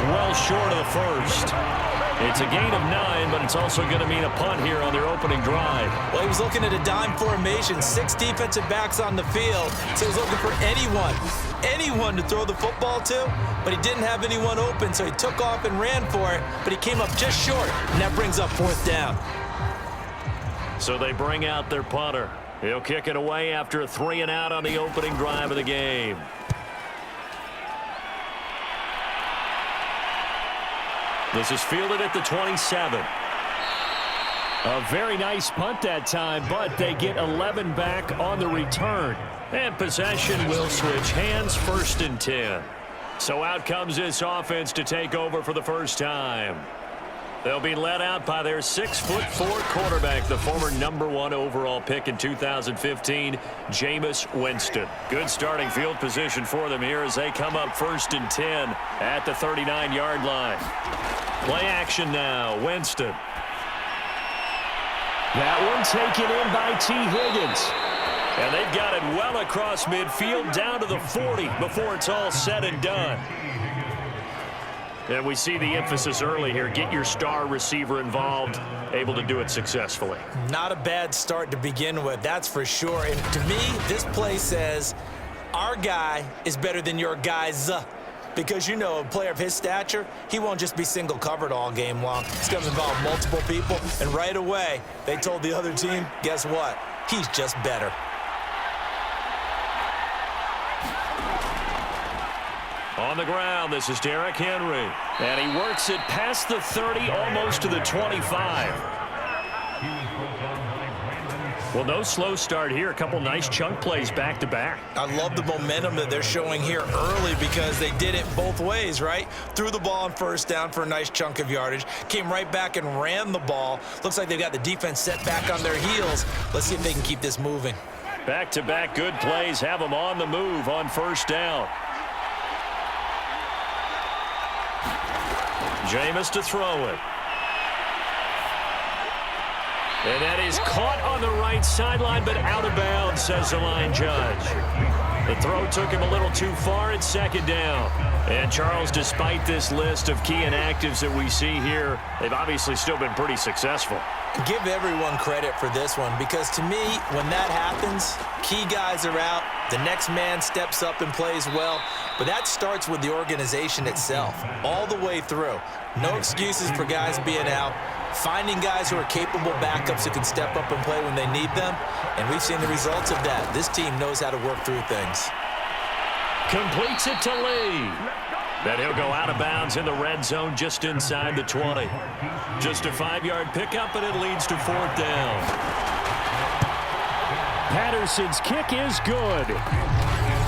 well short of the first. It's a gain of 9, but it's also going to mean a punt here on their opening drive. Well, he was looking at a dime formation, 6 defensive backs on the field, so he was looking for anyone to throw the football to, but he didn't have anyone open, so he took off and ran for it, but he came up just short, and that brings up 4th down. So they bring out their punter. He'll kick it away after a 3-and-out on the opening drive of the game. This is fielded at the 27. A very nice punt that time, but they get 11 back on the return. And possession will switch hands, 1st and 10. So out comes this offense to take over for the first time. They'll be led out by their 6'4" quarterback, the former #1 overall pick in 2015, Jameis Winston. Good starting field position for them here as they come up 1st and 10 at the 39-yard line. Play action now, Winston. That one taken in by T. Higgins. And they've got it well across midfield down to the 40 before it's all said and done. And we see the emphasis early here. Get your star receiver involved, able to do it successfully. Not a bad start to begin with, that's for sure. And to me, this play says our guy is better than your guy's. Because, you know, a player of his stature, he won't just be single covered all game long. It's going to involve multiple people. And right away, they told the other team, guess what? He's just better. On the ground, this is Derrick Henry. And he works it past the 30, almost to the 25. Well, no slow start here. A couple nice chunk plays back-to-back. I love the momentum that they're showing here early because they did it both ways, right? Threw the ball on 1st down for a nice chunk of yardage. Came right back and ran the ball. Looks like they've got the defense set back on their heels. Let's see if they can keep this moving. Back-to-back good plays have them on the move on 1st down. Jameis to throw it. And that is caught on the right sideline, but out of bounds, says the line judge. The throw took him a little too far at 2nd down. And, Charles, despite this list of key inactives that we see here, they've obviously still been pretty successful. Give everyone credit for this one because, to me, when that happens, key guys are out, the next man steps up and plays well, but that starts with the organization itself, all the way through. No excuses for guys being out. Finding guys who are capable backups who can step up and play when they need them, and we've seen the results of that. This team knows how to work through things. Completes it to Lee. Then he'll go out of bounds in the red zone just inside the 20. Just a 5-yard pickup, and it leads to 4th down. Patterson's kick is good.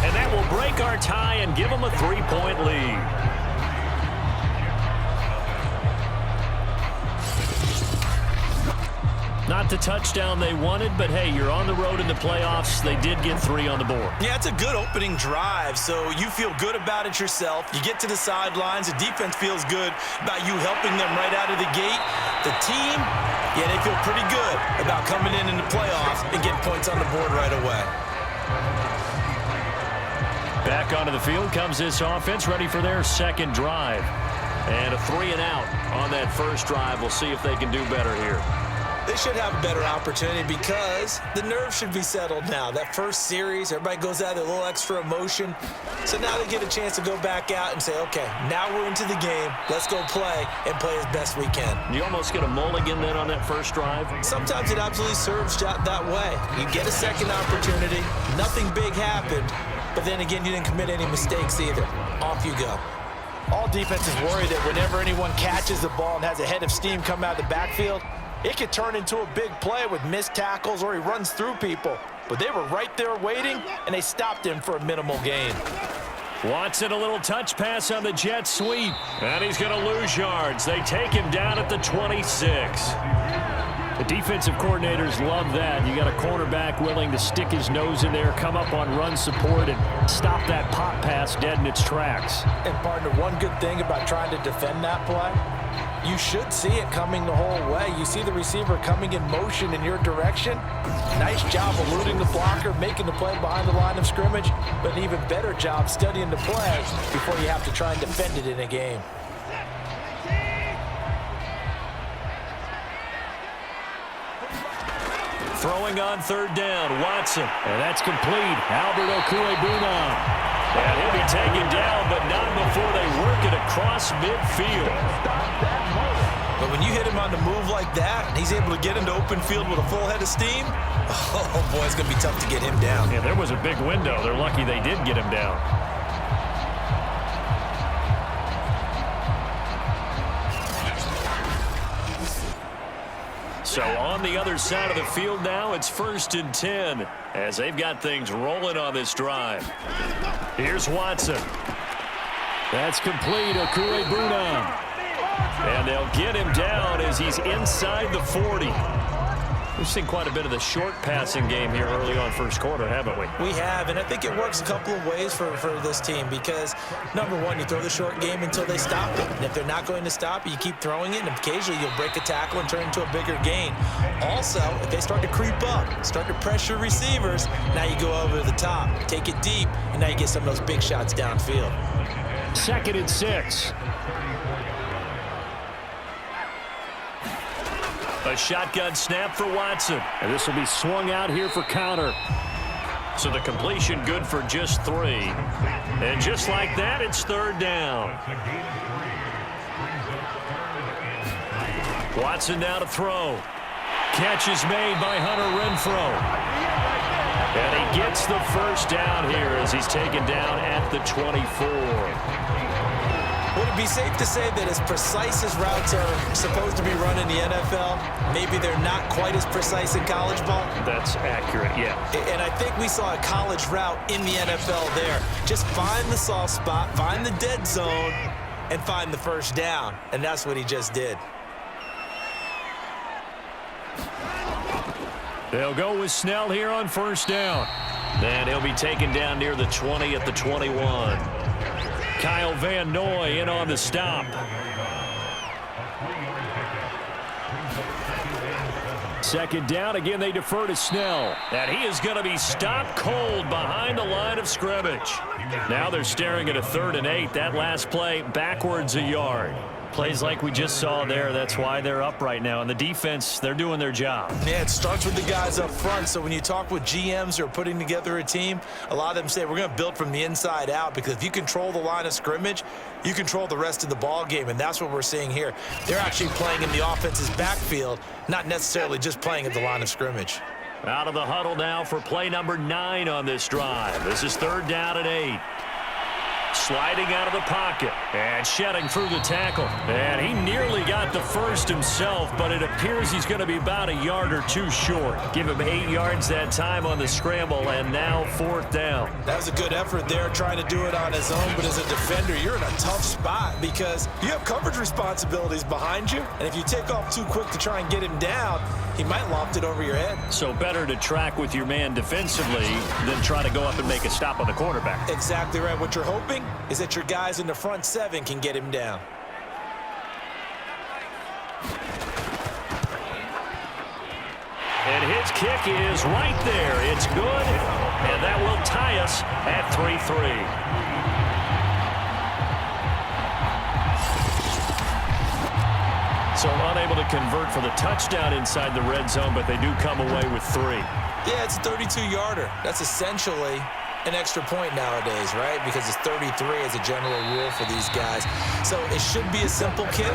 And that will break our tie and give them a 3-point lead. Not the touchdown they wanted, but hey, you're on the road in the playoffs. They did get 3 on the board. Yeah, it's a good opening drive, so you feel good about it yourself. You get to the sidelines. The defense feels good about you helping them right out of the gate. The team, yeah, they feel pretty good about coming in the playoffs and getting points on the board right away. Back onto the field comes this offense, ready for their 2nd drive. And a 3-and-out on that 1st drive. We'll see if they can do better here. They should have a better opportunity because the nerves should be settled now. That first series, everybody goes out with a little extra emotion. So now they get a chance to go back out and say, okay, now we're into the game. Let's go play and play as best we can. You almost get a mulligan then on that 1st drive? Sometimes it absolutely serves that way. You get a 2nd opportunity. Nothing big happened. But then again, you didn't commit any mistakes either. Off you go. All defenses worry that whenever anyone catches the ball and has a head of steam come out of the backfield, it could turn into a big play with missed tackles or he runs through people. But they were right there waiting, and they stopped him for a minimal gain. Watson, a little touch pass on the jet sweep. And he's going to lose yards. They take him down at the 26. The defensive coordinators love that. You got a cornerback willing to stick his nose in there, come up on run support, and stop that pop pass dead in its tracks. And, partner, one good thing about trying to defend that play, you should see it coming the whole way. You see the receiver coming in motion in your direction. Nice job eluding the blocker, making the play behind the line of scrimmage, but an even better job studying the play before you have to try and defend it in a game. Throwing on third down, Watson. And that's complete. Albert Okwuegbunam. And he'll be taken down, but not before they work it across midfield. But when you hit him on the move like that, and he's able to get into open field with a full head of steam, oh boy, it's going to be tough to get him down. Yeah, there was a big window. They're lucky they did get him down. So on the other side of the field now, it's 1st and 10 as they've got things rolling on this drive. Here's Watson. That's complete. Okwuegbunam. And they'll get him down as he's inside the 40. We've seen quite a bit of the short passing game here early on first quarter, haven't we? We have, and I think it works a couple of ways for this team because, number one, you throw the short game until they stop it. And if they're not going to stop it, you keep throwing it, and occasionally you'll break a tackle and turn it into a bigger gain. Also, if they start to creep up, start to pressure receivers, now you go over the top, take it deep, and now you get some of those big shots downfield. 2nd and 6. A shotgun snap for Watson. And this will be swung out here for counter. So the completion good for just 3. And just like that, it's 3rd down. Watson now to throw. Catch is made by Hunter Renfrow. And he gets the 1st down here as he's taken down at the 24. Would it be safe to say that as precise as routes are supposed to be run in the NFL, maybe they're not quite as precise in college ball? That's accurate, yeah. And I think we saw a college route in the NFL there. Just find the soft spot, find the dead zone, and find the 1st down. And that's what he just did. They'll go with Snell here on 1st down. Then he'll be taken down near the 20 at the 21. Kyle Van Noy in on the stop. 2nd down. Again, they defer to Snell. And he is going to be stopped cold behind the line of scrimmage. Now they're staring at a 3rd and 8. That last play backwards a yard. Plays like we just saw there. That's why they're up right now. And the defense, they're doing their job. Yeah, it starts with the guys up front. So when you talk with GMs who are putting together a team, a lot of them say we're going to build from the inside out because if you control the line of scrimmage, you control the rest of the ball game. And that's what we're seeing here. They're actually playing in the offense's backfield, not necessarily just playing at the line of scrimmage. Out of the huddle now for play number 9 on this drive. This is 3rd down and 8. Sliding out of the pocket and shedding through the tackle. And he nearly got the 1st himself, but it appears he's going to be about a yard or 2 short. Give him 8 yards that time on the scramble, and now 4th down. That was a good effort there trying to do it on his own, but as a defender, you're in a tough spot because you have coverage responsibilities behind you, and if you take off too quick to try and get him down, he might loft it over your head. So better to track with your man defensively than try to go up and make a stop on the quarterback. Exactly right. What you're hoping is that your guys in the front 7 can get him down. And his kick is right there. It's good, and that will tie us at 3-3. So unable to convert for the touchdown inside the red zone, but they do come away with 3. Yeah, it's a 32-yarder. That's essentially an extra point nowadays, right? Because it's 33 as a general rule for these guys. So it should be a simple kick.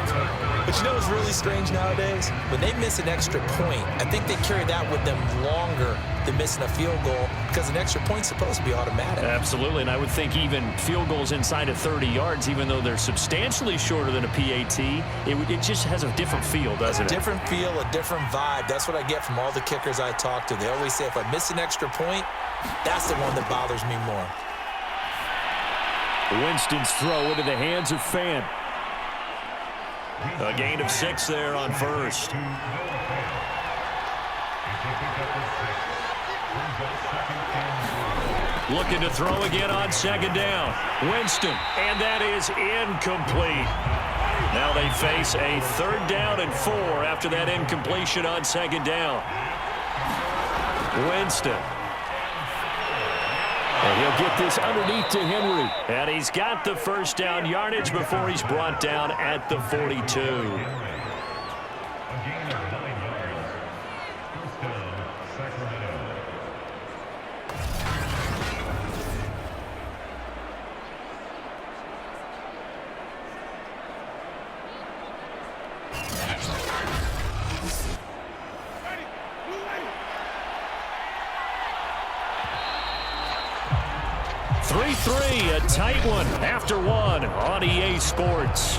But you know what's really strange nowadays? When they miss an extra point, I think they carry that with them longer than missing a field goal because an extra point's supposed to be automatic. Absolutely, and I would think even field goals inside of 30 yards, even though they're substantially shorter than a PAT, it just has a different feel, doesn't it? A different feel, a different vibe. That's what I get from all the kickers I talk to. They always say if I miss an extra point, that's the one that bothers me more. Winston's throw into the hands of Fant. A gain of 6 there on 1st. Looking to throw again on 2nd down. Winston, and that is incomplete. Now they face a 3rd down and 4 after that incompletion on 2nd down. Winston. And he'll get this underneath to Henry. And he's got the first down yardage before he's brought down at the 42. 3-3, a tight one after one on EA Sports.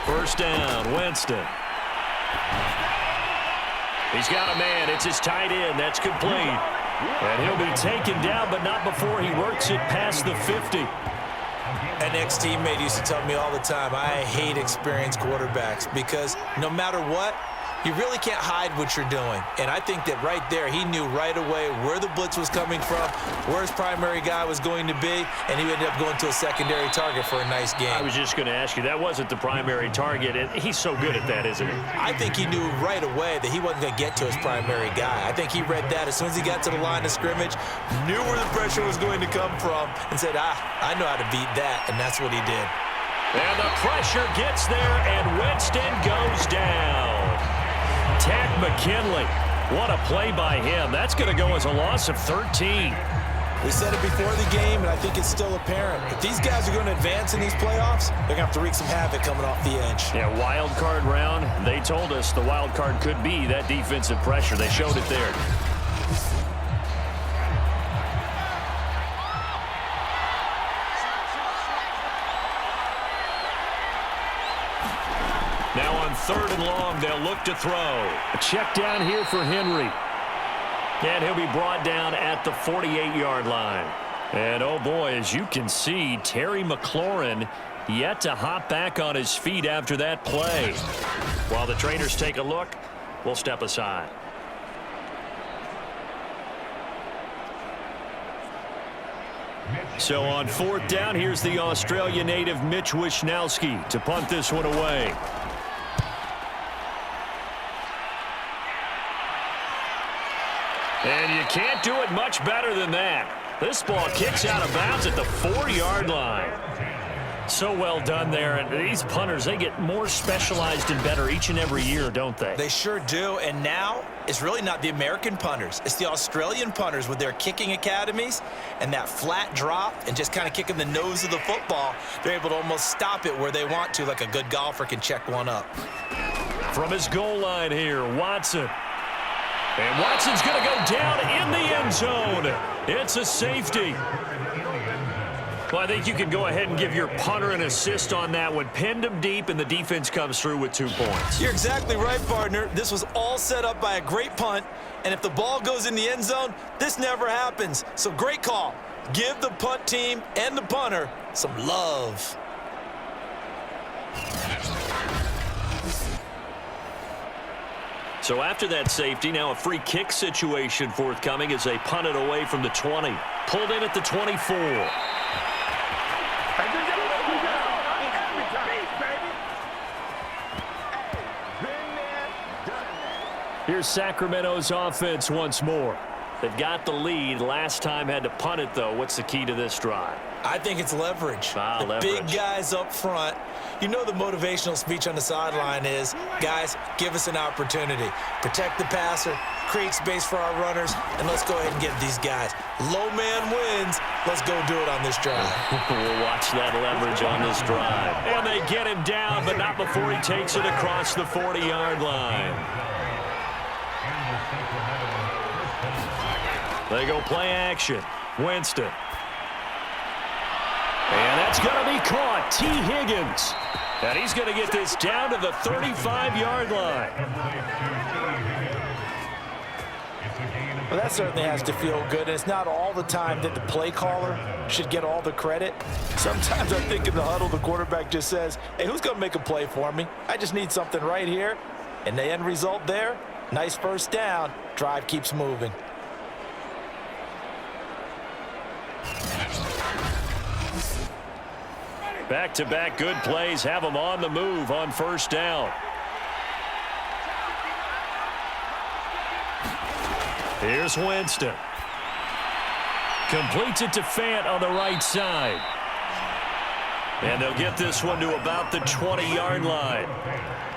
First down, Winston. He's got a man. It's his tight end. That's complete. And he'll be taken down, but not before he works it past the 50. An ex-teammate used to tell me all the time, I hate experienced quarterbacks because no matter what, you really can't hide what you're doing. And I think that right there, he knew right away where the blitz was coming from, where his primary guy was going to be, and he ended up going to a secondary target for a nice game. I was just going to ask you, that wasn't the primary target, and he's so good at that, isn't he? I think he knew right away that he wasn't going to get to his primary guy. I think he read that as soon as he got to the line of scrimmage, knew where the pressure was going to come from, and said, I know how to beat that, and that's what he did. And the pressure gets there, and Winston goes down. Tack McKinley. What a play by him. That's going to go as a loss of 13. We said it before the game, and I think it's still apparent. If these guys are going to advance in these playoffs, they're going to have to wreak some havoc coming off the edge. Yeah, wild card round. They told us the wild card could be that defensive pressure. They showed it there. Now on 3rd and long, they'll look to throw. A check down here for Henry. And he'll be brought down at the 48-yard line. And, oh, boy, as you can see, Terry McLaurin yet to hop back on his feet after that play. While the trainers take a look, we'll step aside. So on 4th down, here's the Australia native Mitch Wishnowsky to punt this one away. And you can't do it much better than that. This ball kicks out of bounds at the 4-yard line. So well done there. And these punters, they get more specialized and better each and every year, don't they? They sure do. And now it's really not the American punters. It's the Australian punters with their kicking academies and that flat drop and just kind of kicking the nose of the football. They're able to almost stop it where they want to, like a good golfer can check one up. From his goal line here, Watson. And Watson's going to go down in the end zone. It's a safety. Well, I think you can go ahead and give your punter an assist on that one. Pinned him deep, and the defense comes through with 2 points. You're exactly right, partner. This was all set up by a great punt, and if the ball goes in the end zone, this never happens. So great call. Give the punt team and the punter some love. So after that safety, now a free kick situation forthcoming as they punt it away from the 20. Pulled in at the 24. Here's Sacramento's offense once more. They've got the lead. Last time had to punt it, though. What's the key to this drive? I think it's leverage. Leverage. Big guys up front. You know the motivational speech on the sideline is, guys, give us an opportunity. Protect the passer, create space for our runners, and let's go ahead and get these guys. Low man wins. Let's go do it on this drive. We'll watch that leverage on this drive. And they get him down, but not before he takes it across the 40-yard line. They go play action. Winston. And that's going to be caught. T. Higgins. And he's going to get this down to the 35-yard line. Well, that certainly has to feel good. And it's not all the time that the play caller should get all the credit. Sometimes I think in the huddle, the quarterback just says, hey, who's going to make a play for me? I just need something right here. And the end result there, nice first down. Drive keeps moving. Back-to-back good plays have them on the move on first down. Here's Winston. Completes it to Fant on the right side. And they'll get this one to about the 20-yard line.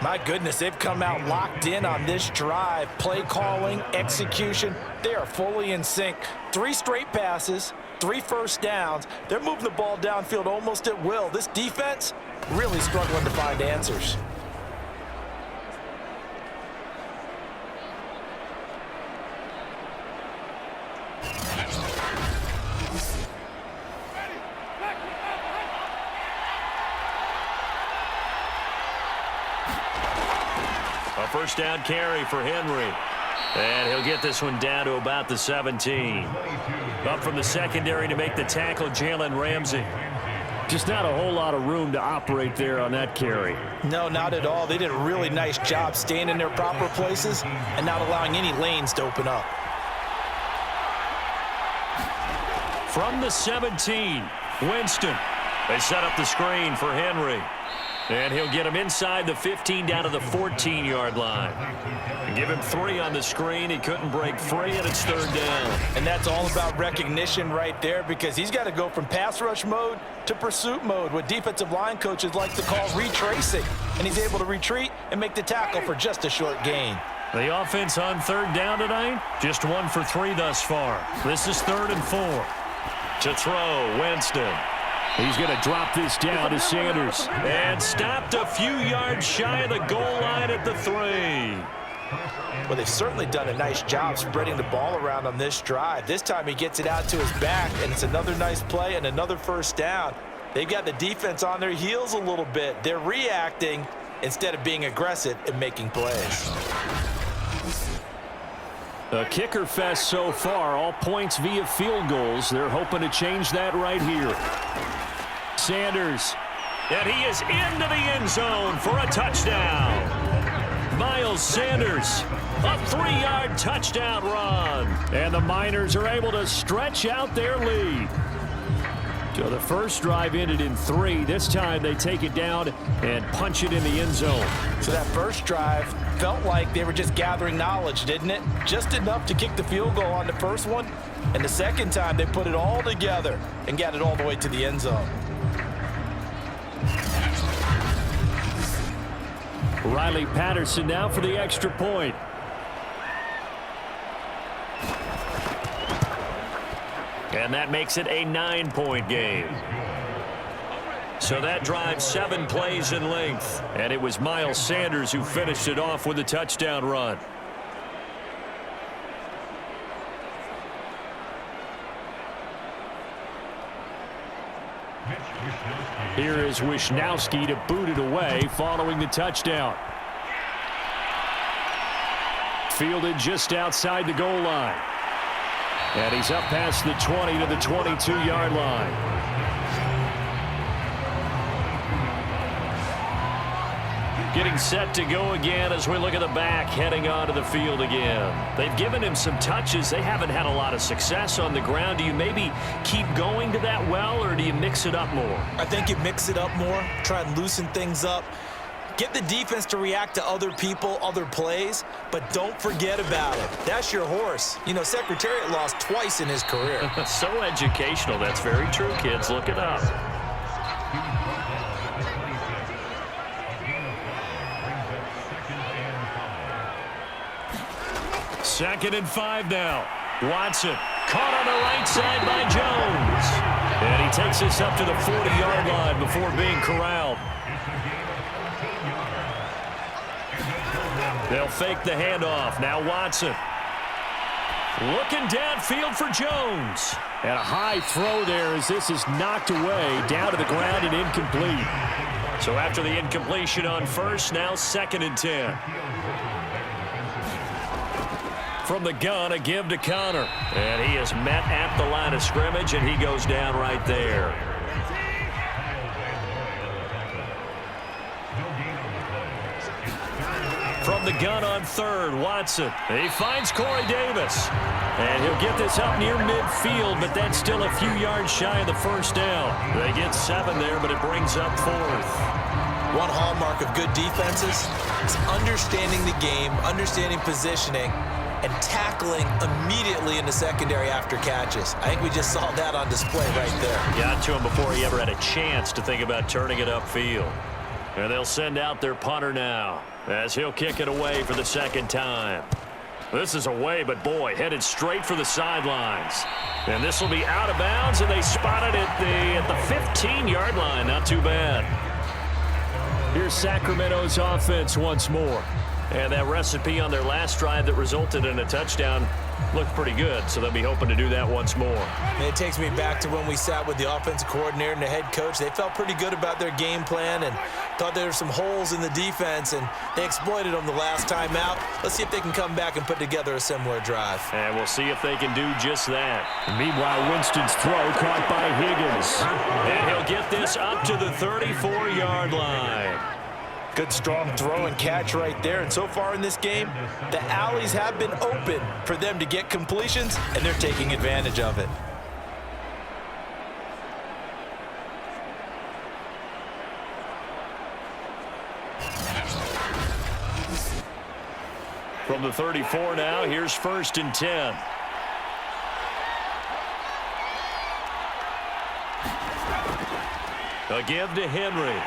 My goodness, they've come out locked in on this drive. Play calling, execution, they are fully in sync. 3 straight passes, 3 first downs. They're moving the ball downfield almost at will. This defense really struggling to find answers. A first down carry for Henry. And he'll get this one down to about the 17. Up from the secondary to make the tackle, Jalen Ramsey. Just not a whole lot of room to operate there on that carry. No, not at all. They did a really nice job staying in their proper places and not allowing any lanes to open up. From the 17, Winston. They set up the screen for Henry. And he'll get him inside the 15 down to the 14-yard line. And give him 3 on the screen. He couldn't break free, and it's third down. And that's all about recognition right there, because he's got to go from pass rush mode to pursuit mode, what defensive line coaches like to call retracing. And he's able to retreat and make the tackle for just a short gain. The offense on third down tonight, just 1 for 3 thus far. This is 3rd and 4. To throw, Winston. He's going to drop this down to Sanders. And stopped a few yards shy of the goal line at the 3. Well, they've certainly done a nice job spreading the ball around on this drive. This time he gets it out to his back, and it's another nice play and another first down. They've got the defense on their heels a little bit. They're reacting instead of being aggressive and making plays. A kicker fest so far, all points via field goals. They're hoping to change that right here. Sanders, and he is into the end zone for a touchdown. Miles Sanders, a 3-yard touchdown run. And the Miners are able to stretch out their lead. So the first drive ended in 3. This time they take it down and punch it in the end zone. So that first drive felt like they were just gathering knowledge, didn't it? Just enough to kick the field goal on the first one. And the second time they put it all together and got it all the way to the end zone. Riley Patterson now for the extra point. And that makes it a 9-point game. So that drive 7 plays in length. And it was Miles Sanders who finished it off with a touchdown run. Here is Wisnowski to boot it away following the touchdown. Fielded just outside the goal line. And he's up past the 20 to the 22-yard line. Getting set to go again as we look at the back heading onto the field again. They've given him some touches. They haven't had a lot of success on the ground. Do you maybe keep going to that well, or do you mix it up more? I think you mix it up more, try and loosen things up. Get the defense to react to other people, other plays, but don't forget about it. That's your horse. You know, Secretariat lost twice in his career. So educational. That's very true, kids. Look it up. Second and 5 now. Watson caught on the right side by Jones. And he takes this up to the 40-yard line before being corralled. They'll fake the handoff. Now Watson. Looking downfield for Jones. And a high throw there as this is knocked away down to the ground and incomplete. So after the incompletion on first, now 2nd and 10. From the gun, a give to Connor. And he is met at the line of scrimmage, and he goes down right there. From the gun on third, Watson. He finds Corey Davis. And he'll get this up near midfield, but that's still a few yards shy of the first down. They get 7 there, but it brings up 4th. One hallmark of good defenses is understanding the game, understanding positioning, and tackling immediately in the secondary after catches. I think we just saw that on display right there. Got to him before he ever had a chance to think about turning it upfield. And they'll send out their punter now as he'll kick it away for the second time. This is away, but boy, headed straight for the sidelines. And this will be out of bounds, and they spotted it at the 15-yard line. Not too bad. Here's Sacramento's offense once more. And that recipe on their last drive that resulted in a touchdown looked pretty good, so they'll be hoping to do that once more. And it takes me back to when we sat with the offensive coordinator and the head coach. They felt pretty good about their game plan and thought there were some holes in the defense, and they exploited them the last time out. Let's see if they can come back and put together a similar drive. And we'll see if they can do just that. Meanwhile, Winston's throw caught by Higgins. And he'll get this up to the 34-yard line. Good strong throw and catch right there. And so far in this game, the alleys have been open for them to get completions, and they're taking advantage of it. From the 34 now, here's 1st and 10. A give to Henry.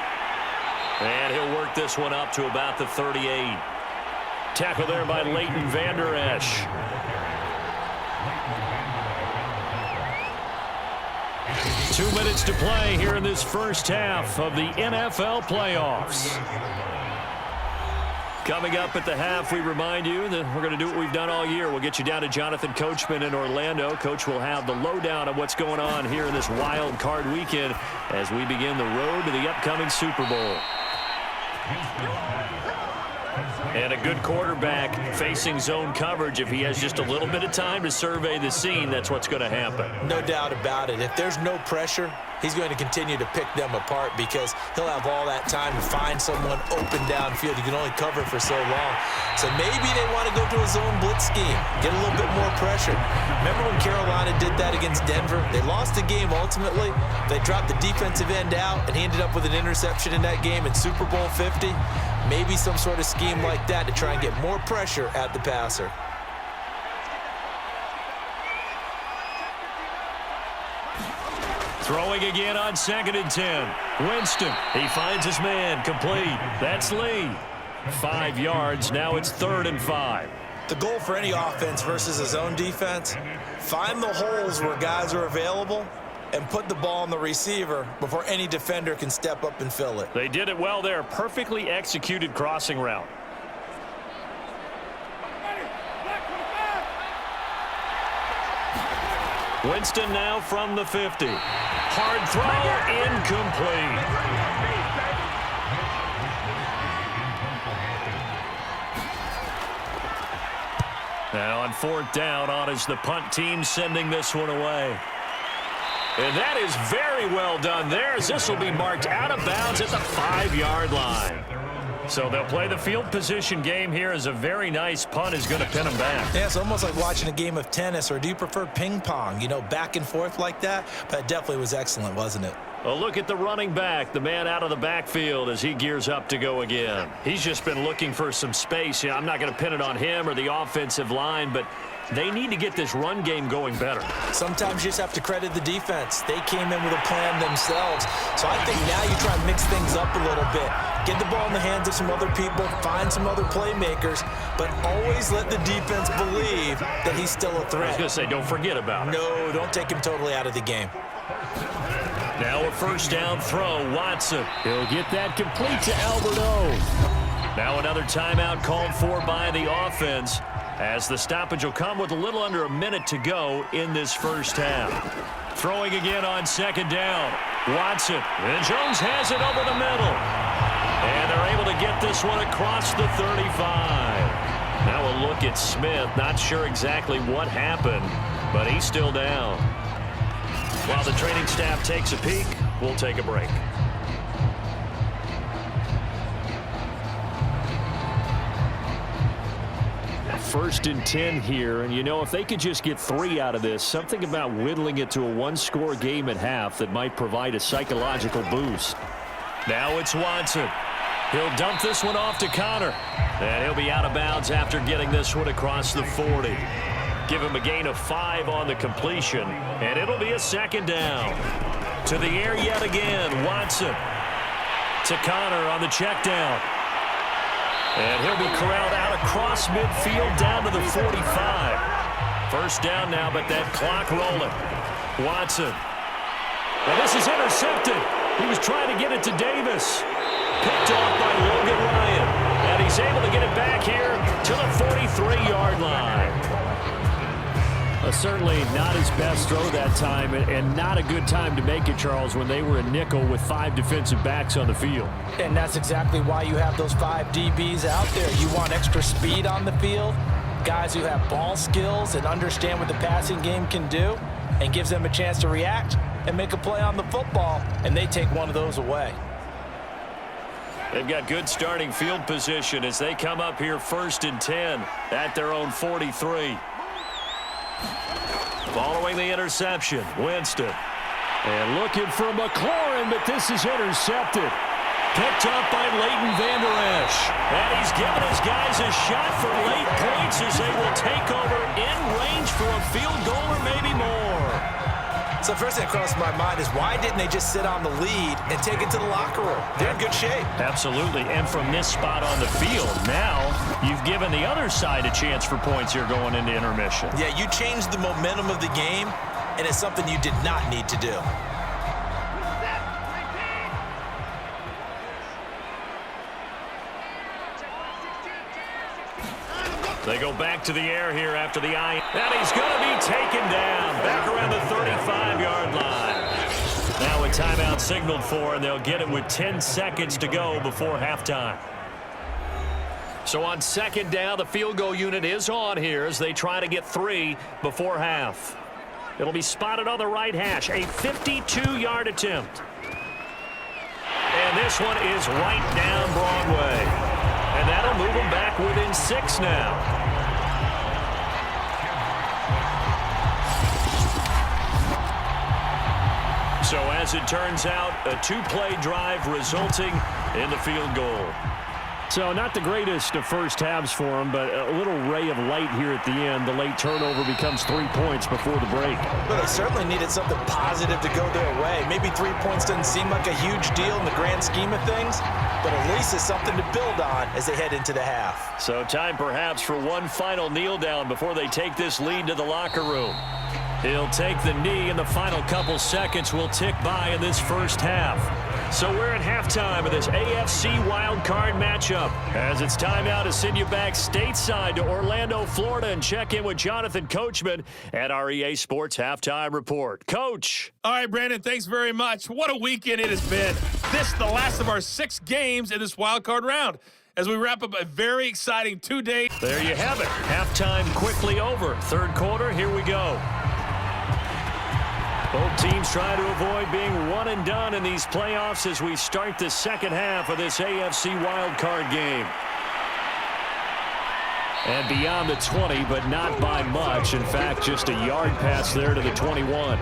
And he'll work this one up to about the 38. Tackle there by Leighton Vander Esch. Two minutes to play here in this first half of the NFL playoffs. Coming up at the half, we remind you that we're going to do what we've done all year. We'll get you down to Jonathan Coachman in Orlando. Coach will have the lowdown of what's going on here in this wild card weekend as we begin the road to the upcoming Super Bowl. And a good quarterback facing zone coverage. If he has just a little bit of time to survey the scene, that's what's going to happen. No doubt about it. If there's no pressure, he's going to continue to pick them apart because he'll have all that time to find someone open downfield. You can only cover for so long. So maybe they want to go to a zone blitz scheme, get a little bit more pressure. Remember when Carolina did that against Denver? They lost the game ultimately. They dropped the defensive end out, and he ended up with an interception in that game in Super Bowl 50. Maybe some sort of scheme like that to try and get more pressure at the passer. Throwing again on 2nd and 10. Winston, he finds his man, complete. That's Lee. 5 yards, now it's 3rd and 5. The goal for any offense versus a zone defense, find the holes where guys are available and put the ball on the receiver before any defender can step up and fill it. They did it well there. Perfectly executed crossing route. Winston now from the 50. Hard throw, incomplete. Now on 4th down, on is the punt team sending this one away. And that is very well done there, as this will be marked out of bounds at the 5-yard line. So they'll play the field position game here as a very nice punt is going to pin them back. Yeah, it's almost like watching a game of tennis, or do you prefer ping pong? You know, back and forth like that? But it definitely was excellent, wasn't it? A look at the running back, the man out of the backfield as he gears up to go again. He's just been looking for some space. I'm not going to pin it on him or the offensive line, but they need to get this run game going better. Sometimes you just have to credit the defense. They came in with a plan themselves. So I think now you try to mix things up a little bit. Get the ball in the hands of some other people, find some other playmakers, but always let the defense believe that he's still a threat. I was going to say, don't forget about it. No, don't take him totally out of the game. Now a 1st down throw, Watson. He'll get that complete to Alberto. Now another timeout called for by the offense, as the stoppage will come with a little under a minute to go in this first half. Throwing again on 2nd down. Watson. And Jones has it over the middle. And they're able to get this one across the 35. Now a look at Smith. Not sure exactly what happened, but he's still down. While the training staff takes a peek, we'll take a break. 1st and 10 here. And, you know, if they could just get 3 out of this, something about whittling it to a one-score game at half that might provide a psychological boost. Now it's Watson. He'll dump this one off to Connor. And he'll be out of bounds after getting this one across the 40. Give him a gain of 5 on the completion. And it'll be a 2nd down. To the air yet again, Watson. To Connor on the check down. And he'll be corralled out across midfield down to the 45. 1st down now, but that clock rolling. Watson. And this is intercepted. He was trying to get it to Davis. Picked off by Logan Ryan. And he's able to get it back here to the 43-yard line. Certainly not his best throw that time, and not a good time to make it, Charles, when they were a nickel with 5 defensive backs on the field. And that's exactly why you have those 5 DBs out there. You want extra speed on the field, guys who have ball skills and understand what the passing game can do, and gives them a chance to react and make a play on the football, and they take one of those away. They've got good starting field position as they come up here 1st and 10 at their own 43. Following the interception, Winston. And looking for McLaurin, but this is intercepted. Picked up by Leighton Vander Esch. And he's giving his guys a shot for late points as they will take over in range for a field goal or maybe more. So first thing that crossed my mind is why didn't they just sit on the lead and take it to the locker room? They're in good shape. Absolutely. And from this spot on the field, now you've given the other side a chance for points here going into intermission. Yeah, you changed the momentum of the game, and it's something you did not need to do. They go back to the air here after the eye. And he's going to be taken down back around the 35-yard line. Now a timeout signaled for, and they'll get it with 10 seconds to go before halftime. So on 2nd down, the field goal unit is on here as they try to get 3 before half. It'll be spotted on the right hash. A 52-yard attempt. And this one is right down Broadway. And that'll move them back within 6 now. So as it turns out, a 2-play drive resulting in the field goal. So not the greatest of first halves for them, but a little ray of light here at the end. The late turnover becomes 3 points before the break. But they certainly needed something positive to go their way. Maybe 3 points doesn't seem like a huge deal in the grand scheme of things, but at least it's something to build on as they head into the half. So time perhaps for one final kneel down before they take this lead to the locker room. He'll take the knee, and the final couple seconds will tick by in this first half. So we're at halftime of this AFC Wildcard matchup. As it's time now to send you back stateside to Orlando, Florida, and check in with Jonathan Coachman at our EA Sports Halftime Report. Coach. All right, Brandon, thanks very much. What a weekend it has been. This is the last of our 6 games in this wildcard round as we wrap up a very exciting 2 days. There you have it. Halftime quickly over. 3rd quarter, here we go. Both teams trying to avoid being one and done in these playoffs as we start the 2nd half of this AFC wildcard game. And beyond the 20, but not by much. In fact, just a yard pass there to the 21.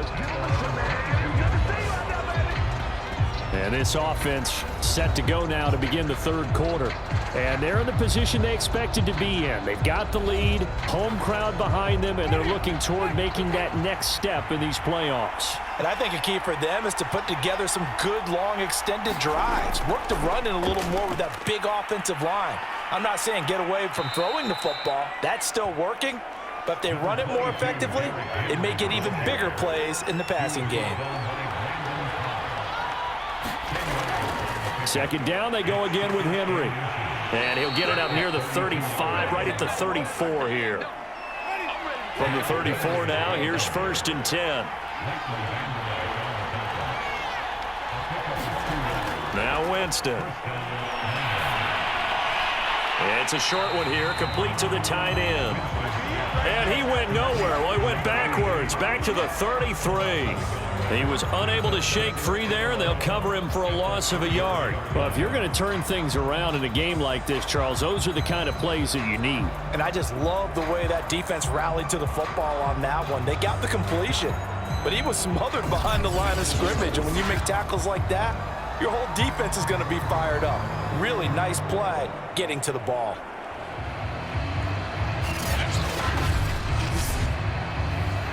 And this offense set to go now to begin the 3rd quarter. And they're in the position they expected to be in. They've got the lead, home crowd behind them, and they're looking toward making that next step in these playoffs. And I think a key for them is to put together some good, long, extended drives. Work the run in a little more with that big offensive line. I'm not saying get away from throwing the football. That's still working. But if they run it more effectively, it may get even bigger plays in the passing game. 2nd down, they go again with Henry. And he'll get it up near the 35, right at the 34 here. From the 34 now, here's 1st and 10. Now Winston. It's a short one here, complete to the tight end. And he went nowhere. Well, he went backwards, back to the 33. He was unable to shake free there, and they'll cover him for a loss of a yard. Well, if you're going to turn things around in a game like this, Charles, those are the kind of plays that you need. And I just love the way that defense rallied to the football on that one. They got the completion, but he was smothered behind the line of scrimmage. And when you make tackles like that, your whole defense is going to be fired up. Really nice play getting to the ball.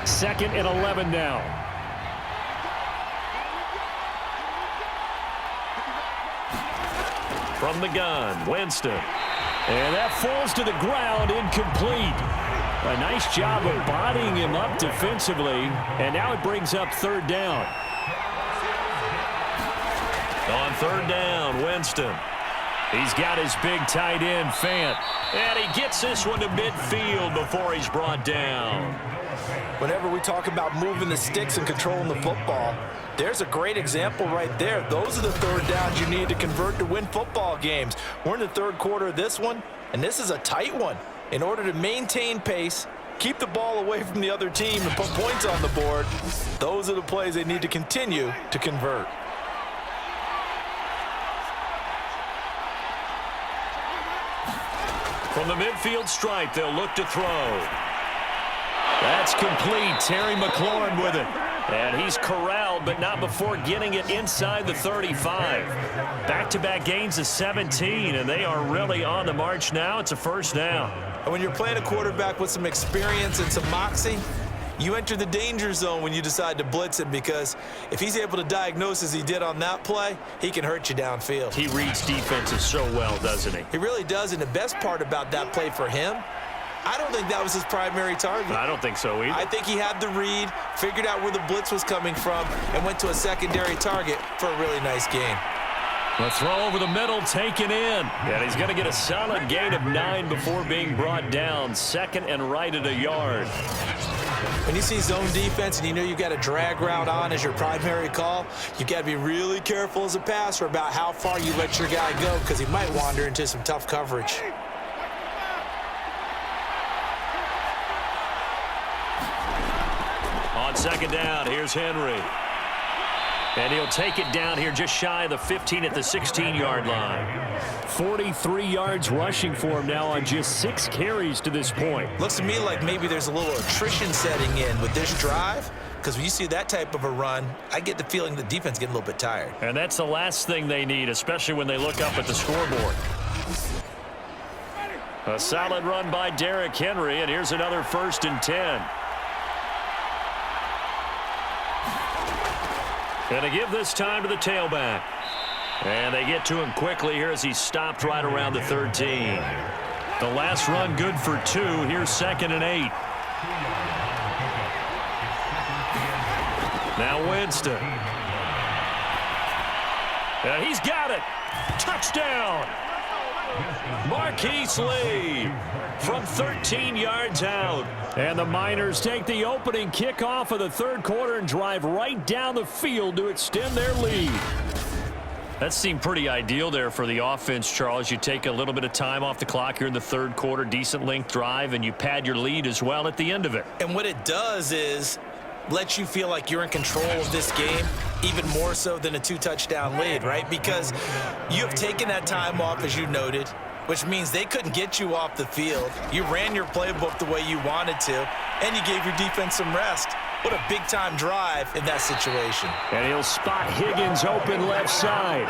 Second and 11 now. From the gun, Winston. And that falls to the ground, incomplete. A nice job of bodying him up defensively, and now it brings up third down. On third down, Winston. He's got his big tight end, Fant. And he gets this one to midfield before he's brought down. Whenever we talk about moving the sticks and controlling the football, there's a great example right there. Those are the third downs you need to convert to win football games. We're in the third quarter of this one, and this is a tight one. In order to maintain pace, keep the ball away from the other team, and put points on the board, those are the plays they need to continue to convert. From the midfield stripe, they'll look to throw. That's complete. Terry McLaurin with it. And he's corralled, but not before getting it inside the 35. Back-to-back gains of 17, and they are really on the march now. It's a first down. And when you're playing a quarterback with some experience and some moxie, you enter the danger zone when you decide to blitz him, because if he's able to diagnose as he did on that play, he can hurt you downfield. He reads defenses so well, doesn't he? He really does, and the best part about that play for him, I don't think that was his primary target. I don't think so either. I think he had the read, figured out where the blitz was coming from, and went to a secondary target for a really nice gain. The throw over the middle, taken in. And he's going to get a solid gain of 9 before being brought down. Second and right at a yard. When you see zone defense and you know you've got a drag route on as your primary call, you've got to be really careful as a passer about how far you let your guy go, because he might wander into some tough coverage. On second down, here's Henry. And he'll take it down here just shy of the 15 at the 16-yard line. 43 yards rushing for him now on just 6 carries to this point. Looks to me like maybe there's a little attrition setting in with this drive, because when you see that type of a run, I get the feeling the defense is getting a little bit tired. And that's the last thing they need, especially when they look up at the scoreboard. A solid run by Derrick Henry, and here's another 1st and 10. Going to give this time to the tailback. And they get to him quickly here as he's stopped right around the 13. The last run good for 2. Here's 2nd and 8. Now Winston. And he's got it. Touchdown. Marquise Lee from 13 yards out. And the Miners take the opening kickoff of the third quarter and drive right down the field to extend their lead. That seemed pretty ideal there for the offense, Charles. You take a little bit of time off the clock here in the third quarter, decent length drive, and you pad your lead as well at the end of it. And what it does is let you feel like you're in control of this game, even more so than a 2-touchdown lead, right? Because you have taken that time off, as you noted, which means they couldn't get you off the field. You ran your playbook the way you wanted to, and you gave your defense some rest. What a big-time drive in that situation. And he'll spot Higgins open left side.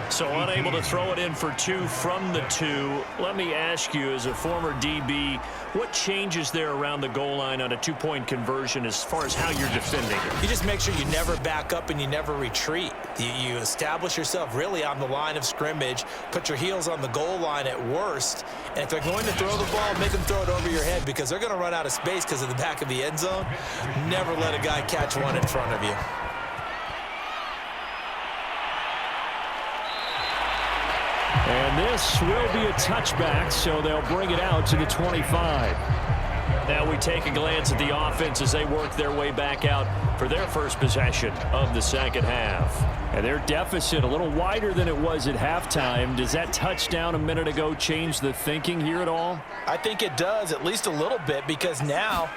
So unable to throw it in for 2 from the 2. Let me ask you, as a former DB, what changes there around the goal line on a 2-point conversion as far as how you're defending it? You just make sure you never back up and you never retreat. You establish yourself really on the line of scrimmage, put your heels on the goal line at worst, and if they're going to throw the ball, make them throw it over your head, because they're going to run out of space because of the back of the end zone. Never let a guy catch one in front of you. And this will be a touchback, so they'll bring it out to the 25. Now we take a glance at the offense as they work their way back out for their first possession of the second half. And their deficit a little wider than it was at halftime. Does that touchdown a minute ago change the thinking here at all? I think it does, at least a little bit, because now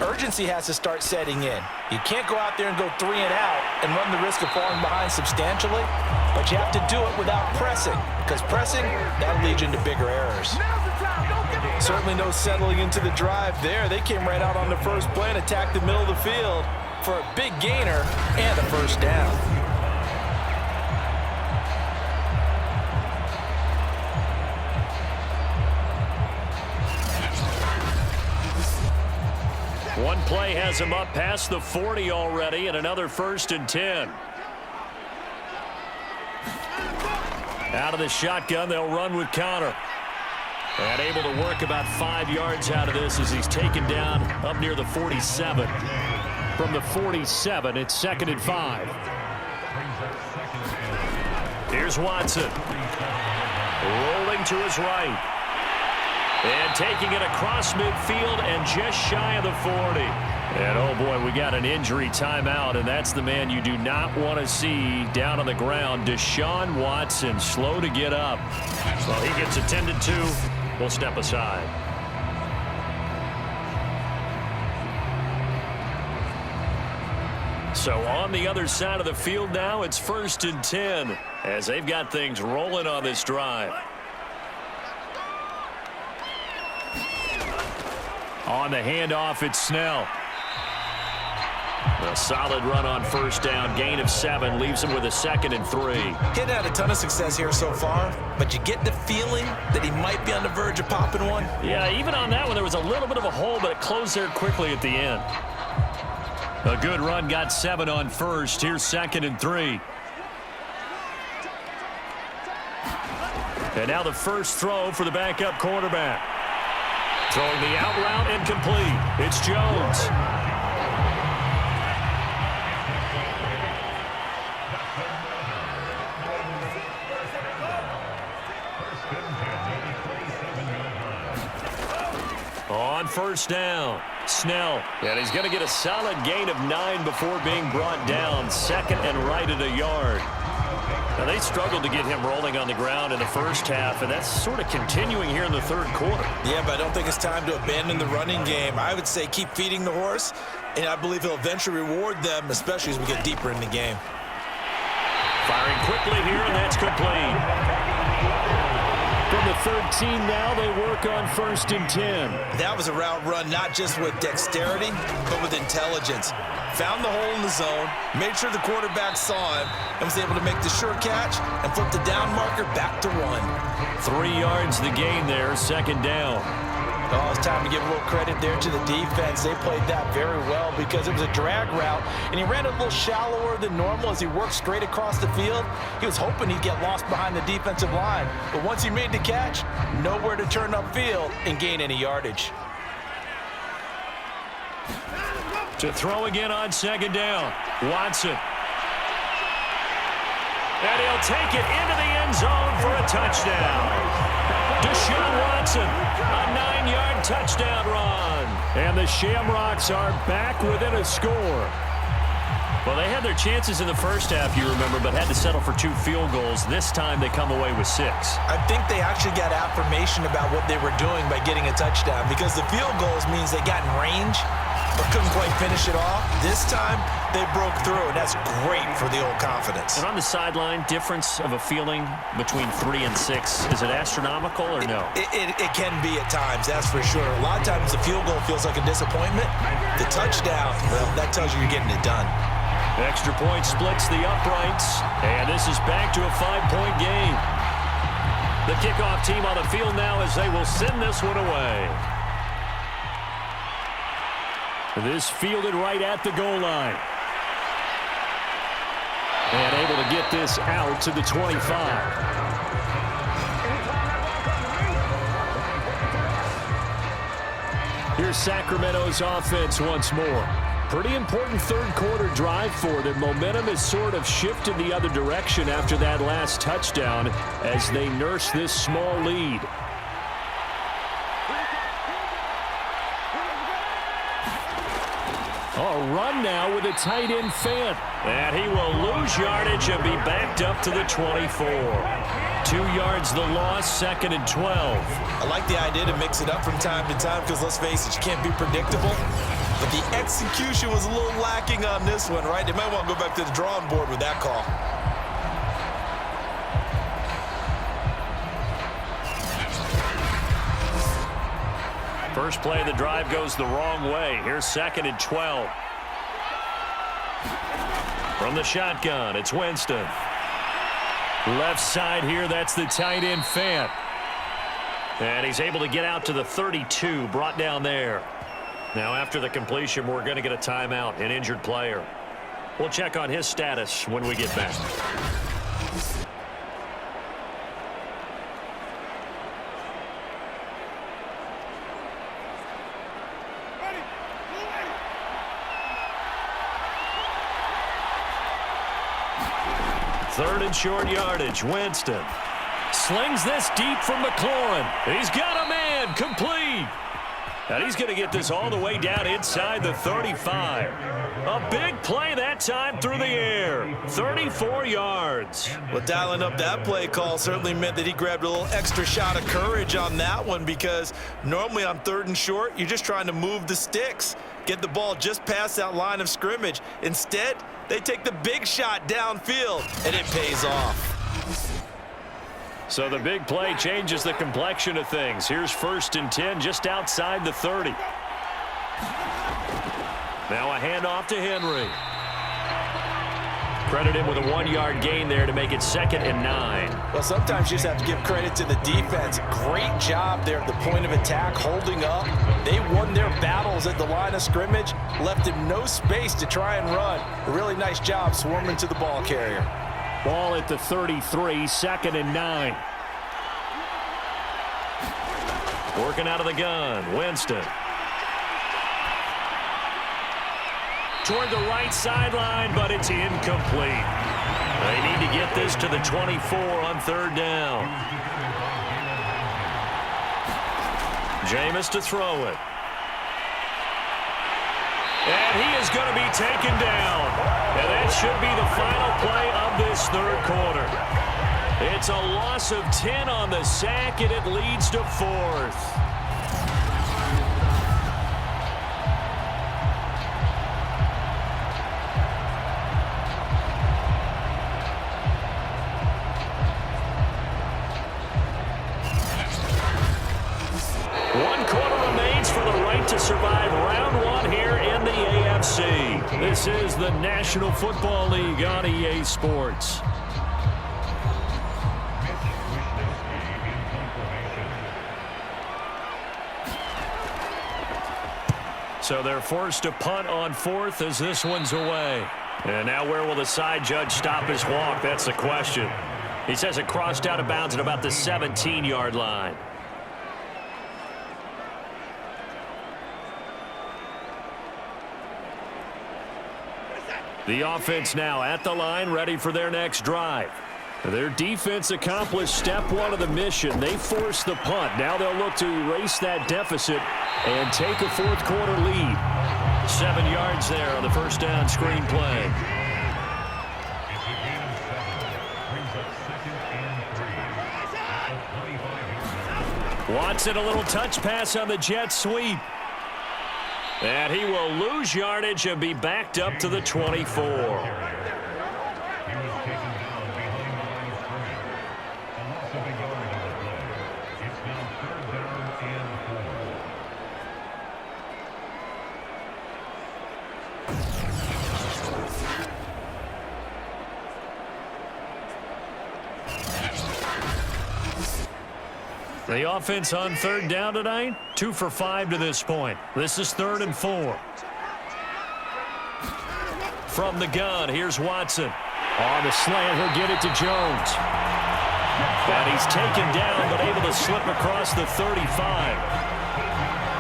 urgency has to start setting in. You can't go out there and go 3 and out and run the risk of falling behind substantially, but you have to do it without pressing, because pressing, that'll lead you into bigger errors. Certainly no settling into the drive there. They came right out on the first play and attacked the middle of the field for a big gainer and a first down. One play has him up past the 40 already, and another 1st and 10. Out of the shotgun, they'll run with Connor. And able to work about 5 yards out of this as he's taken down up near the 47. From the 47, it's 2nd and 5. Here's Watson. Rolling to his right. And taking it across midfield and just shy of the 40. And, oh, boy, we got an injury timeout, and that's the man you do not want to see down on the ground. Deshaun Watson, slow to get up. Well, he gets attended to. We'll step aside. So on the other side of the field now, it's 1st and 10 as they've got things rolling on this drive. On the handoff, it's Snell. A solid run on 1st down. Gain of 7 leaves him with a 2nd and 3. He's had a ton of success here so far, but you get the feeling that he might be on the verge of popping one. Yeah, even on that one, there was a little bit of a hole, but it closed there quickly at the end. A good run, got 7 on 1st. Here's 2nd and 3. And now the first throw for the backup quarterback. Throwing the out route incomplete. It's Jones. On 1st down, Snell. And he's going to get a solid gain of 9 before being brought down. 2nd and right at a yard. Now, they struggled to get him rolling on the ground in the first half, and that's sort of continuing here in the 3rd quarter. Yeah, but I don't think it's time to abandon the running game. I would say keep feeding the horse, and I believe he'll eventually reward them, especially as we get deeper in the game. Firing quickly here, and that's complete. From the 13 now, they work on 1st and 10. That was a route run not just with dexterity, but with intelligence. Found the hole in the zone, made sure the quarterback saw him, and was able to make the sure catch and flip the down marker back to 1. 3 yards the gain there, 2nd down. Oh, it's time to give a little credit there to the defense. They played that very well because it was a drag route, and he ran a little shallower than normal as he worked straight across the field. He was hoping he'd get lost behind the defensive line, but once he made the catch, nowhere to turn upfield and gain any yardage. To throw again on 2nd down, Watson. And he'll take it into the end zone for a touchdown. Deshaun Watson, a 9-yard touchdown run. And the Shamrocks are back within a score. Well, they had their chances in the first half, you remember, but had to settle for 2 field goals. This time they come away with 6. I think they actually got affirmation about what they were doing by getting a touchdown, because the field goals means they got in range but couldn't quite finish it off. This time, they broke through, and that's great for the old confidence. And on the sideline, difference of a feeling between 3 and 6, is it astronomical or no? It can be at times, that's for sure. A lot of times the field goal feels like a disappointment. The touchdown, well, that tells you you're getting it done. Extra point splits the uprights, and this is back to a 5-point game. The kickoff team on the field now as they will send this one away. This fielded right at the goal line. And able to get this out to the 25. Here's Sacramento's offense once more. Pretty important 3rd quarter drive for them. Momentum has sort of shifted the other direction after that last touchdown as they nurse this small lead. run now with a tight end fan. And he will lose yardage and be backed up to the 24. 2 yards the loss, 2nd and 12. I like the idea to mix it up from time to time because, let's face it, you can't be predictable. But the execution was a little lacking on this one, right? They might want to go back to the drawing board with that call. First play of the drive goes the wrong way. Here's 2nd and 12. From the shotgun, it's Winston. Left side here, that's the tight end fan. And he's able to get out to the 32, brought down there. Now after the completion, we're going to get a timeout, an injured player. We'll check on his status when we get back. Third and short yardage. Winston slings this deep from McLaurin. He's got a man. Complete. And he's going to get this all the way down inside the 35. A big play that time through the air. 34 yards. Well, dialing up that play call certainly meant that he grabbed a little extra shot of courage on that one, because normally on 3rd and short, you're just trying to move the sticks, get the ball just past that line of scrimmage. Instead, they take the big shot downfield, and it pays off. So the big play changes the complexion of things. Here's 1st and 10 just outside the 30. Now a handoff to Henry. Credit him with a 1-yard gain there to make it 2nd and 9. Well, sometimes you just have to give credit to the defense. Great job there at the point of attack, holding up. They won their battles at the line of scrimmage, left him no space to try and run. A really nice job swarming to the ball carrier. Ball at the 33, 2nd and 9. Working out of the gun, Winston. Toward the right sideline, but it's incomplete. They need to get this to the 24 on 3rd down. Jameis to throw it. And he is going to be taken down. And that should be the final play of this 3rd quarter. It's a loss of 10 on the sack, and it leads to 4th. To survive round 1 here in the AFC. This is the National Football League on EA Sports. So they're forced to punt on 4th as this one's away. And now where will the side judge stop his walk? That's the question. He says it crossed out of bounds at about the 17-yard line. The offense now at the line, ready for their next drive. Their defense accomplished step 1 of the mission. They forced the punt. Now they'll look to erase that deficit and take a 4th quarter lead. 7 yards there on the 1st down screen play. Watson, a little touch pass on the jet sweep. And he will lose yardage and be backed up to the 24. The offense on 3rd down tonight, 2 for 5 to this point. This is 3rd and 4. From the gun, here's Watson. On the slant, he'll get it to Jones. And he's taken down, but able to slip across the 35.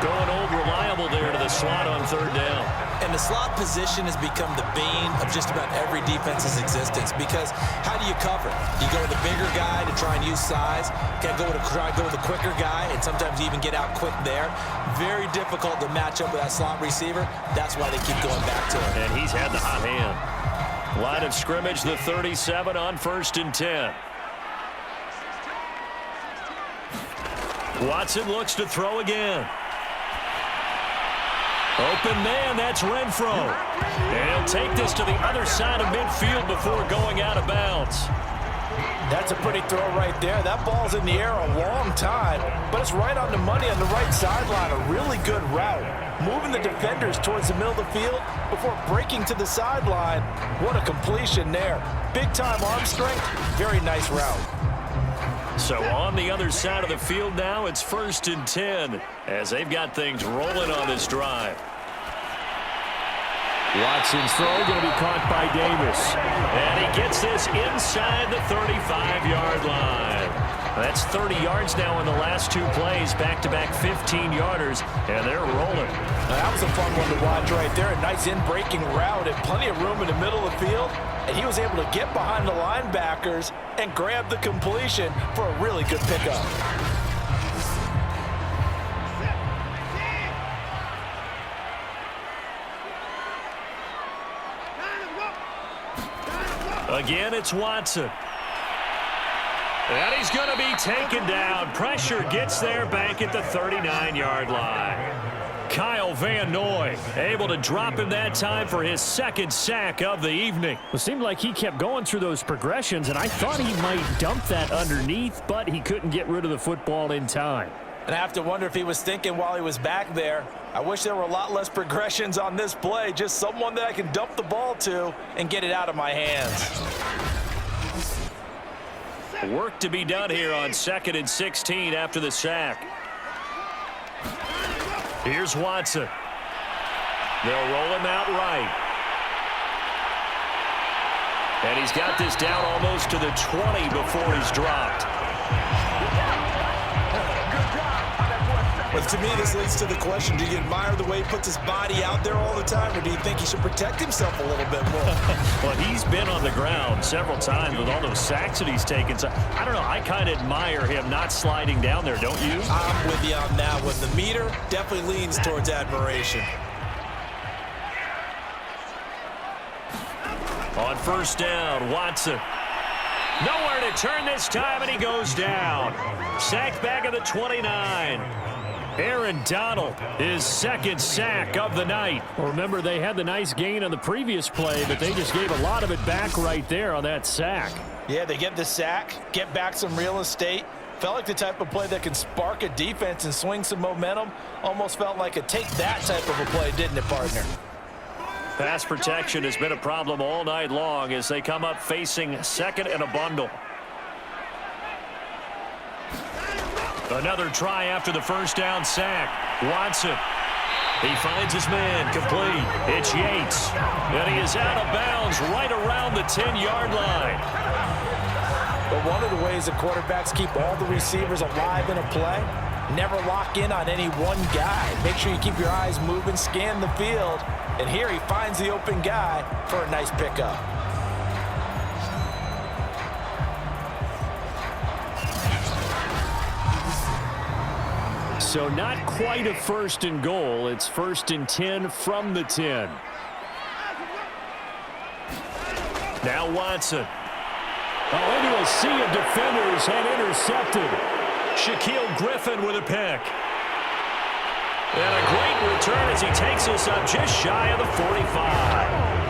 Going old reliable there to the slot on third down. And the slot position has become the bane of just about every defense's existence because how do you cover? You go with the bigger guy to try and use size. Can't go with the quicker guy, and sometimes you even get out quick there. Very difficult to match up with that slot receiver. That's why they keep going back to him. And he's had the hot hand. Line of scrimmage, the 37 on 1st and 10. Watson looks to throw again. Open man, that's Renfro. And he'll take this to the other side of midfield before going out of bounds. That's a pretty throw right there. That ball's in the air a long time, but it's right on the money on the right sideline. A really good route. Moving the defenders towards the middle of the field before breaking to the sideline. What a completion there. Big-time arm strength. Very nice route. So on the other side of the field now, it's 1st and 10 as they've got things rolling on this drive. Watson's throw going to be caught by Davis. And he gets this inside the 35-yard line. That's 30 yards now in the last 2 plays, back-to-back 15-yarders, and they're rolling. Now, that was a fun one to watch right there. A nice in-breaking route and plenty of room in the middle of the field. And he was able to get behind the linebackers and grab the completion for a really good pickup. Again, it's Watson. And he's going to be taken down. Pressure gets there back at the 39-yard line. Kyle Van Noy able to drop him that time for his 2nd sack of the evening. It seemed like he kept going through those progressions, and I thought he might dump that underneath, but he couldn't get rid of the football in time. And I have to wonder if he was thinking while he was back there, I wish there were a lot less progressions on this play, just someone that I can dump the ball to and get it out of my hands. Work to be done here on 2nd and 16 after the sack. Here's Watson. They'll roll him out right. And he's got this down almost to the 20 before he's dropped. But to me, this leads to the question, do you admire the way he puts his body out there all the time, or do you think he should protect himself a little bit more? Well, he's been on the ground several times with all those sacks that he's taken. So, I don't know, I kind of admire him not sliding down there, don't you? I'm with you on that one. The meter definitely leans towards admiration. On 1st down, Watson. Nowhere to turn this time, and he goes down. Sacked back at the 29. Aaron Donald, his 2nd sack of the night. Well, remember, they had the nice gain on the previous play, but they just gave a lot of it back right there on that sack. Yeah, they get the sack, get back some real estate. Felt like the type of play that can spark a defense and swing some momentum. Almost felt like a take-that type of a play, didn't it, partner? Pass protection has been a problem all night long as they come up facing 2nd and a bundle. Another try after the 1st down sack. Watson. He finds his man complete. It's Yates. And he is out of bounds right around the 10-yard line. But one of the ways the quarterbacks keep all the receivers alive in a play, never lock in on any one guy. Make sure you keep your eyes moving, scan the field. And here he finds the open guy for a nice pickup. So not quite a 1st and goal. It's 1st and 10 from the 10. Now Watson. Oh, into a sea of defenders and intercepted. Shaquille Griffin with a pick. And a great return as he takes us up just shy of the 45.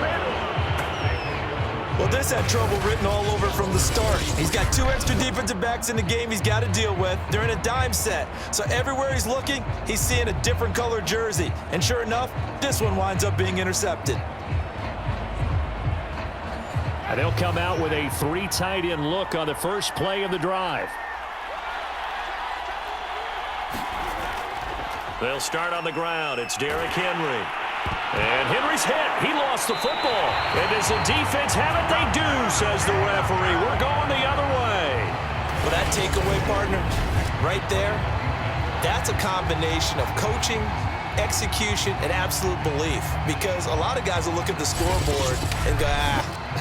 Well, this had trouble written all over from the start. He's got 2 extra defensive backs in the game he's got to deal with. They're in a dime set. So everywhere he's looking, he's seeing a different color jersey. And sure enough, this one winds up being intercepted. And they'll come out with a 3 tight end look on the first play of the drive. They'll start on the ground. It's Derrick Henry. And Henry's hit. He lost the football. And does the defense have it? They do, says the referee. We're going the other way. Well, that takeaway, partner, right there, that's a combination of coaching execution, and absolute belief. Because a lot of guys will look at the scoreboard and go,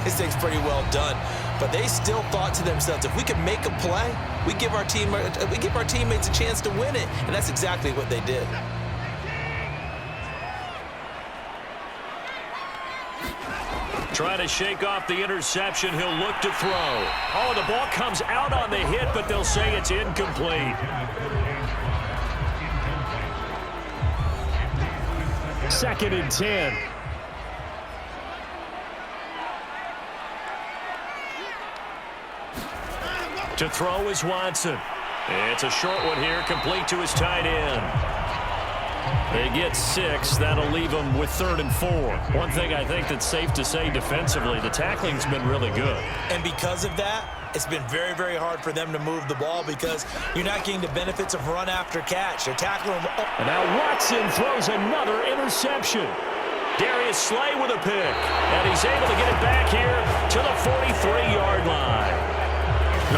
this thing's pretty well done. But they still thought to themselves, if we can make a play, we give our teammates a chance to win it. And that's exactly what they did. Trying to shake off the interception. He'll look to throw. Oh, the ball comes out on the hit, but they'll say it's incomplete. Second and 10. To throw is Watson. It's a short one here, complete to his tight end. They get 6. That'll leave them with 3rd and 4. One thing I think that's safe to say defensively, the tackling's been really good. And because of that, it's been very, very hard for them to move the ball because you're not getting the benefits of run after catch. They're tackling them. And now Watson throws another interception. Darius Slay with a pick. And he's able to get it back here to the 43-yard line.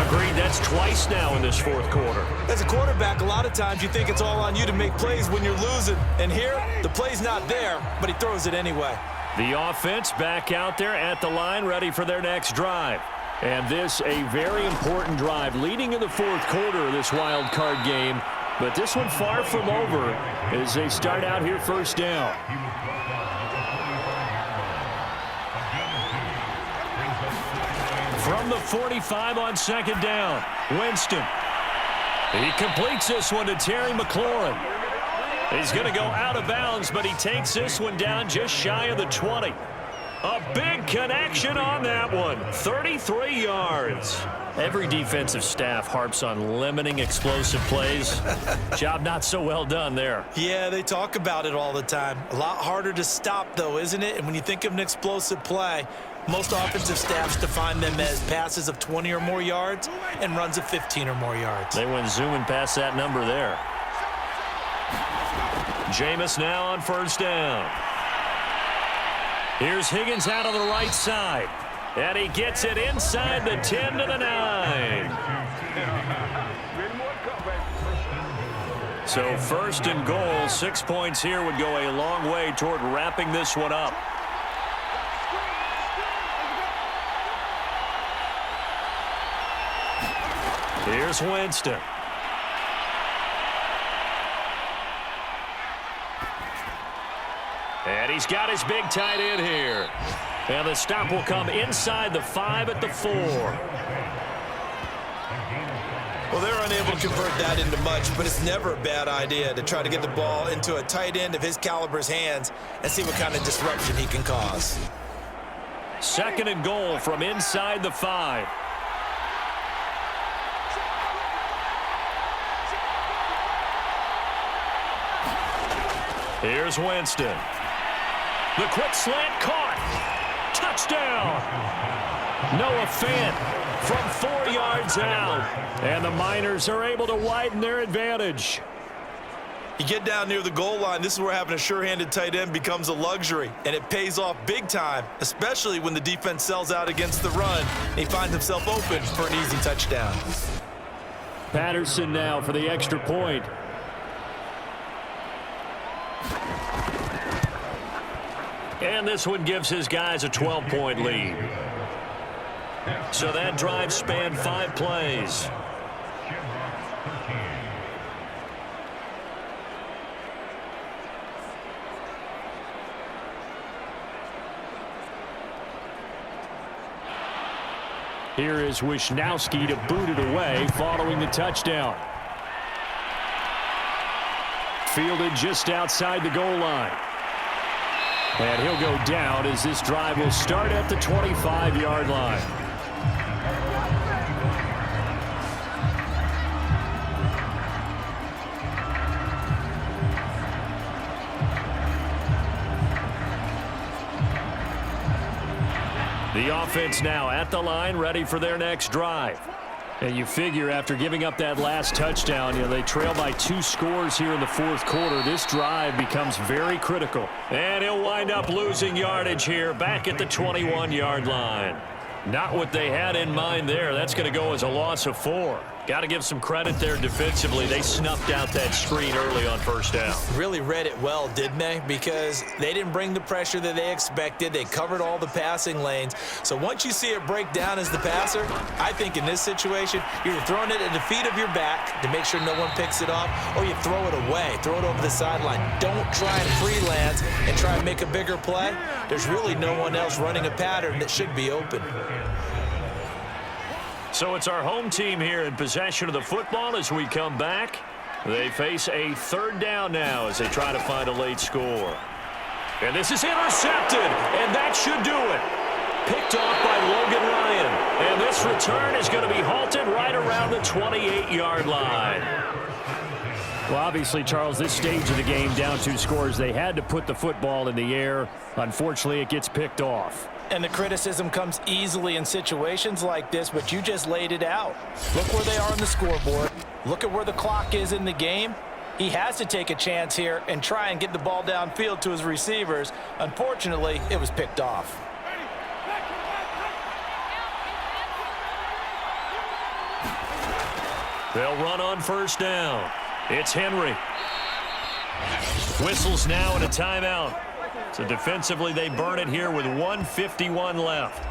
Agreed, that's twice now in this fourth quarter. As a quarterback, a lot of times you think it's all on you to make plays when you're losing. And here, the play's not there, but he throws it anyway. The offense back out there at the line, ready for their next drive. And this, a very important drive, leading in the fourth quarter of this wild card game. But this one far from over as they start out here first down. From the 45 on second down, Winston. He completes this one to Terry McLaurin. He's going to go out of bounds, but he takes this one down just shy of the 20. A big connection on that one, 33 yards. Every defensive staff harps on limiting explosive plays. Job not so well done there. Yeah, they talk about it all the time. A lot harder to stop, though, isn't it? And when you think of an explosive play, most offensive staffs define them as passes of 20 or more yards and runs of 15 or more yards. They went zooming past that number there. Jameis now on first down. Here's Higgins out on the right side. And he gets it inside the 10 to the 9. So first and goal, 6 points here would go a long way toward wrapping this one up. Here's Winston. And he's got his big tight end here. And the stop will come inside the 5 at the 4. Well, they're unable to convert that into much, but it's never a bad idea to try to get the ball into a tight end of his caliber's hands and see what kind of disruption he can cause. Second and goal from inside the 5. Here's Winston. The quick slant caught. Touchdown. Noah Fant from 4 yards out. And the Miners are able to widen their advantage. You get down near the goal line, this is where having a sure-handed tight end becomes a luxury. And it pays off big time, especially when the defense sells out against the run. And he finds himself open for an easy touchdown. Patterson now for the extra point. And this one gives his guys a 12-point lead. So that drive spanned 5 plays. Here is Wisnowski to boot it away following the touchdown. Fielded just outside the goal line. And he'll go down as this drive will start at the 25-yard line. The offense now at the line, ready for their next drive. And you figure after giving up that last touchdown, they trail by 2 scores here in the fourth quarter. This drive becomes very critical. And he'll wind up losing yardage here back at the 21-yard line. Not what they had in mind there. That's going to go as a loss of 4. Got to give some credit there defensively. They snuffed out that screen early on first down. Really read it well, didn't they? Because they didn't bring the pressure that they expected. They covered all the passing lanes. So once you see it break down as the passer, I think in this situation, you're throwing it at the feet of your back to make sure no one picks it off, or you throw it away, throw it over the sideline. Don't try and freelance and try and make a bigger play. There's really no one else running a pattern that should be open. So it's our home team here in possession of the football as we come back. They face a third down now as they try to find a late score. And this is intercepted, and that should do it. Picked off by Logan Ryan. And this return is going to be halted right around the 28-yard line. Well, obviously, Charles, this stage of the game, down 2 scores, they had to put the football in the air. Unfortunately, it gets picked off. And the criticism comes easily in situations like this, but you just laid it out. Look where they are on the scoreboard. Look at where the clock is in the game. He has to take a chance here and try and get the ball downfield to his receivers. Unfortunately, it was picked off. They'll run on first down. It's Henry. Whistles now and a timeout. So defensively, they burn it here with 1:51 left.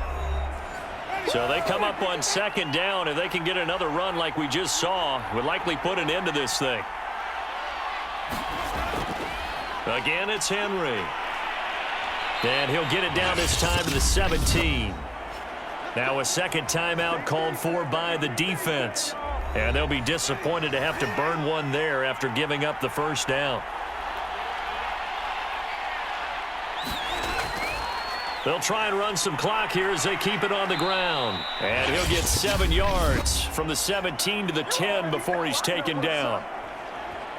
So they come up on second down. If they can get another run like we just saw, would likely put an end to this thing. Again, it's Henry. And he'll get it down this time to the 17. Now a second timeout called for by the defense. And they'll be disappointed to have to burn one there after giving up the first down. They'll try and run some clock here as they keep it on the ground. And he'll get 7 yards from the 17 to the 10 before he's taken down.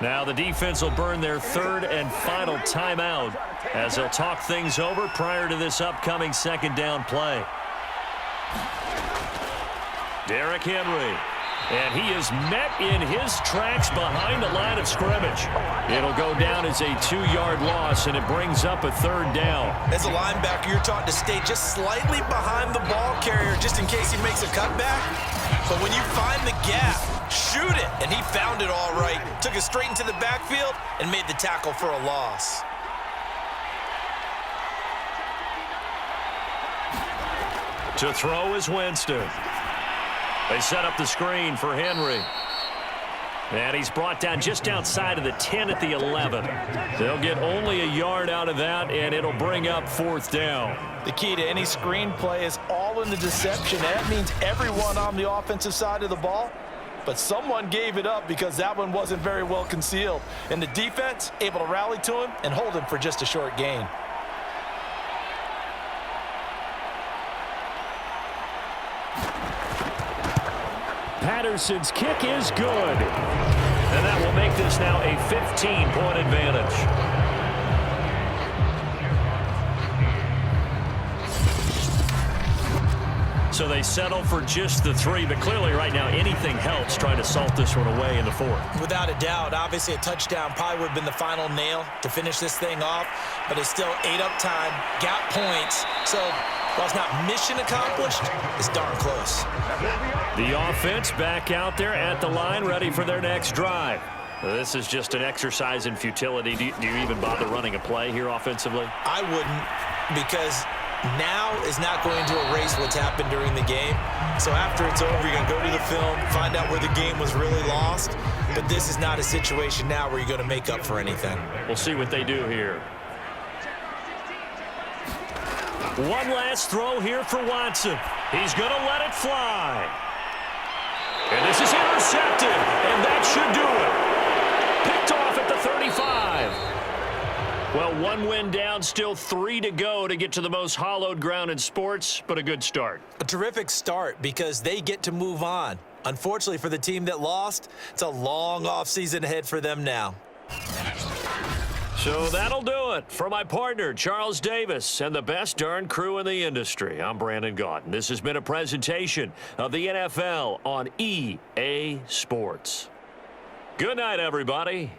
Now the defense will burn their third and final timeout as they'll talk things over prior to this upcoming second down play. Derrick Henry. And he is met in his tracks behind the line of scrimmage. It'll go down as a 2-yard loss, and it brings up a third down. As a linebacker, you're taught to stay just slightly behind the ball carrier just in case he makes a cutback. But when you find the gap, shoot it. And he found it all right. Took it straight into the backfield and made the tackle for a loss. To throw is Winston. They set up the screen for Henry. And he's brought down just outside of the 10 at the 11. They'll get only a yard out of that, and it'll bring up fourth down. The key to any screen play is all in the deception. That means everyone on the offensive side of the ball. But someone gave it up because that one wasn't very well concealed. And the defense able to rally to him and hold him for just a short gain. Patterson's kick is good. And that will make this now a 15-point advantage. So they settle for just the 3, but clearly right now anything helps trying to salt this one away in the 4th. Without a doubt, obviously a touchdown probably would have been the final nail to finish this thing off, but it's still ate up time, got points, so while it's not mission accomplished, it's darn close. The offense back out there at the line, ready for their next drive. This is just an exercise in futility. Do you even bother running a play here offensively? I wouldn't, because now is not going to erase what's happened during the game. So after it's over, you're going to go to the film, find out where the game was really lost. But this is not a situation now where you're going to make up for anything. We'll see what they do here. One last throw here for Watson. He's going to let it fly. And this is intercepted, and that should do it. Picked off at the 35. Well, 1 win down, still 3 to go to get to the most hallowed ground in sports, but a good start. A terrific start because they get to move on. Unfortunately for the team that lost, it's a long offseason ahead for them now. So that'll do it for my partner, Charles Davis, and the best darn crew in the industry. I'm Brandon Gaudin. This has been a presentation of the NFL on EA Sports. Good night, everybody.